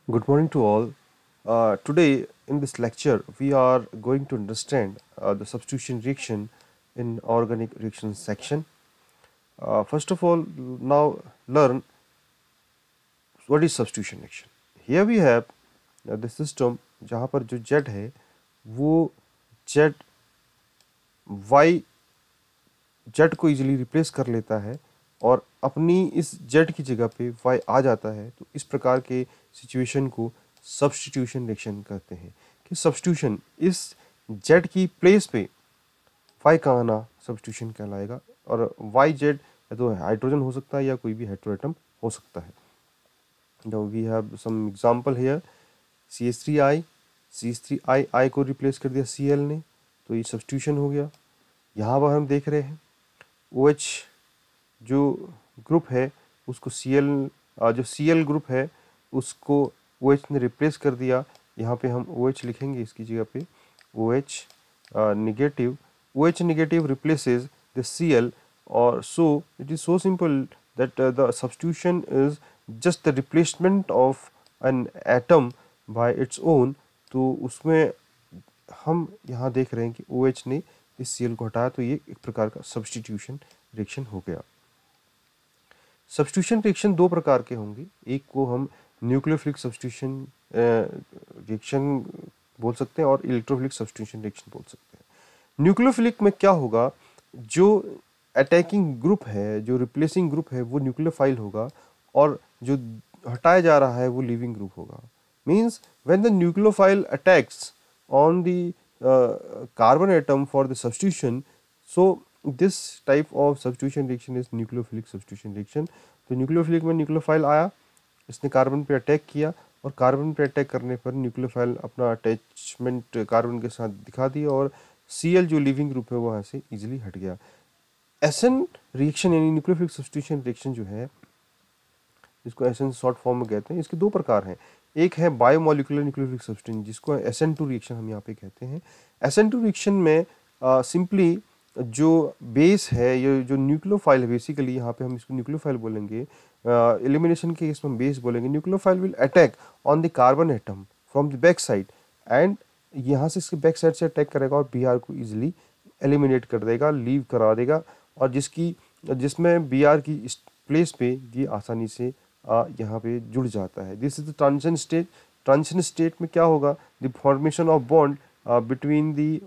Good morning to all. Today, in this lecture, we are going to understand the substitution reaction in organic reaction section. First of all, now learn what is substitution reaction. Here we have the system जहाँ पर जो Z है वो Z Y Z को easily replace कर लेता है और अपनी इस Z की जगह पे Y आ जाता है। तो इस प्रकार के सिचुएशन को सब्स्टिट्यूशन रिएक्शन कहते हैं कि सब्स्टिट्यूशन इस Z की प्लेस पे Y का आना सब्स्टिट्यूशन कहलाएगा। और वाई जेड या तो हाइड्रोजन हो सकता है या कोई भी हेटेरोएटम हो सकता है। Now we have some example here CH3I CH3I को रिप्लेस कर दिया Cl ने, तो ये सब्स्टिट्यूशन हो गया। यहाँ पर हम देख रहे हैं OH जो ग्रुप है उसको जो Cl ग्रुप है उसको OH ने रिप्लेस कर दिया। यहाँ पे हम OH लिखेंगे इसकी जगह पे OH negative. OH negative replaces the Cl, or so it is so simple that the substitution is just the replacement of an atom by its own. तो उसमें हम यहाँ देख रहे हैं कि OH ने इस Cl को हटाया, तो ये एक प्रकार का सब्स्टिट्यूशन रिएक्शन हो गया। सब्स्टिट्यूशन रिएक्शन दो प्रकार के होंगे, एक को हम न्यूक्लियोफिलिक सब्स्टिट्यूशन रिएक्शन बोल सकते हैं और इलेक्ट्रोफिलिक सब्स्टिट्यूशन रिएक्शन बोल सकते हैं। न्यूक्लियोफिलिक में क्या होगा, जो अटैकिंग ग्रुप है, जो रिप्लेसिंग ग्रुप है वो न्यूक्लियोफाइल होगा और जो हटाया जा रहा है वो लिविंग ग्रुप होगा। Means when the nucleophile attacks on the carbon atom for the substitution, so this type of substitution reaction is nucleophilic substitution reaction. तो न्यूक्लियोफिलिक में न्यूक्लियोफाइल आया, इसने कार्बन पे अटैक किया और कार्बन पे अटैक करने पर न्यूक्लियोफाइल अपना अटैचमेंट कार्बन के साथ दिखा दिया और Cl जो लिविंग ग्रुप है वो यहाँ से इजीली हट गया। एसन रिएक्शन यानी न्यूक्लियोफिलिक सब्स्टिट्यूशन रिएक्शन जो है, जिसको एसन शॉर्ट फॉर्म में कहते हैं, इसके दो प्रकार हैं। एक है बायोमोलिकुलर न्यूक्लियोफिलिक सब्स्टिट्यूशन जिसको SN2 रिएक्शन हम यहाँ पे कहते हैं। SN2 रिएक्शन में सिंपली जो बेस है, ये जो न्यूक्लियोफाइल है, बेसिकली यहाँ पे हम इसको न्यूक्लियोफाइल बोलेंगे, एलिमिनेशन के केस में हम बेस बोलेंगे। Nucleophile will attack on the carbon atom from the back side and यहाँ से इसके बैक साइड से अटैक करेगा और Br को इजीली एलिमिनेट कर देगा, लीव करा देगा, और जिसमें Br की इस प्लेस पे ये आसानी से यहाँ पे जुड़ जाता है। This is the transition state. Transition state में क्या होगा, the formation of bond between the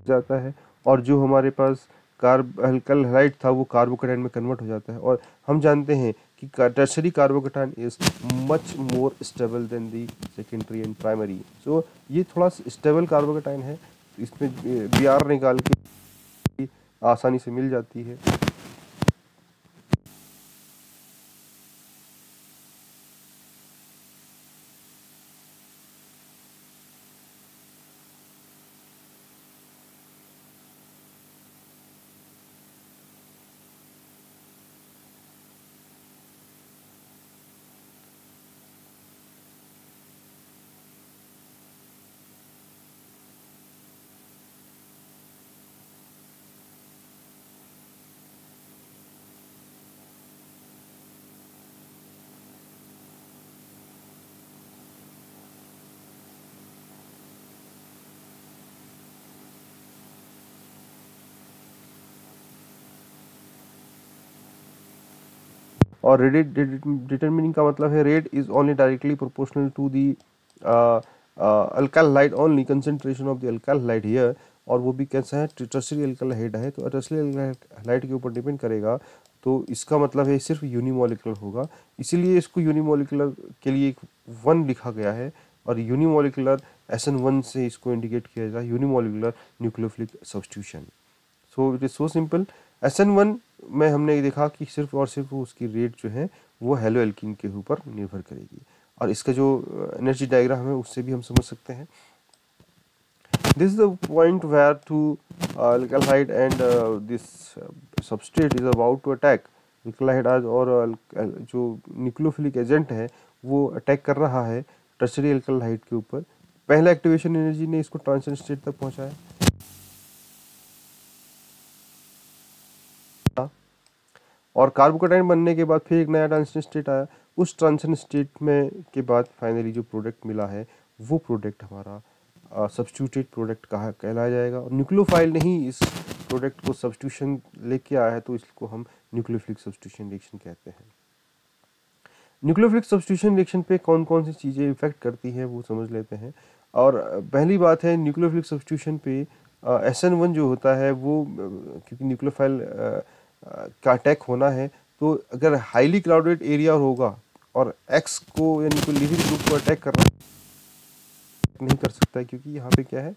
जाता है और जो हमारे पास अल्काइल हैलाइड था वो कार्बोकेटाइन में कन्वर्ट हो जाता है। और हम जानते हैं कि tertiary carbocation is much more stable than the secondary and primary. So ये थोड़ा स्टेबल कार्बोकेटाइन है, इसमें Br निकाल के आसानी से मिल जाती है। और रेट डिटरमिनिंग का मतलब है rate is only directly proportional to the alkyl halide only concentration of the alkyl halide here. और वो भी कैसा है, टर्शियरी अल्काइल हाइड है, तो टर्शियरी हाइड के ऊपर डिपेंड करेगा। तो इसका मतलब है सिर्फ यूनिमोलिकुलर होगा, इसीलिए इसको यूनिमोलिकुलर के लिए एक 1 लिखा गया है। और यूनिमोलिकुलर SN1 से इसको इंडिकेट किया जाए, unimolecular nucleophilic substitution. So it is so simple. SN1 में हमने देखा कि सिर्फ और सिर्फ उसकी रेट जो है वो हेलो एल्कीन के ऊपर निर्भर करेगी। और इसका जो एनर्जी डायग्राम है उससे भी हम समझ सकते हैं। This is the point where to alkyl and this substrate is about to attack alkyl और जो न्यूक्लियोफिलिक एजेंट है वो अटैक कर रहा है टर्शियरी अल्काइल के ऊपर। पहला एक्टिवेशन एनर्जी ने इसको ट्रांजिशन स्टेट तक पहुंचाया, और कार्बोकेटाइन बनने के बाद फिर एक नया ट्रांजिशन स्टेट आया। उस ट्रांजिशन स्टेट में के बाद फाइनली जो प्रोडक्ट मिला है वो प्रोडक्ट हमारा सब्स्टिट्यूटेड प्रोडक्ट कहलाया जाएगा। और न्यूक्लियोफाइल ने ही इस प्रोडक्ट को सब्स्टिट्यूशन लेके आया है, तो इसको हम न्यूक्लियोफिलिक सब्स्टिट्यूशन रिएक्शन कहते हैं। न्यूक्लियोफिलिक सब्स्टिट्यूशन रिएक्शन पे कौन कौन सी चीज़ें इफेक्ट करती हैं वो समझ लेते हैं। और पहली बात है, न्यूक्लियोफिलिक सब्स्टिट्यूशन पे SN1 जो होता है वो क्योंकि न्यूक्लियोफाइल का अटैक होना है, तो अगर हाईली क्राउडेड एरिया होगा और X को यानी कोई लिविंग ग्रुप को अटैक करना नहीं कर सकता है, क्योंकि यहाँ पे क्या है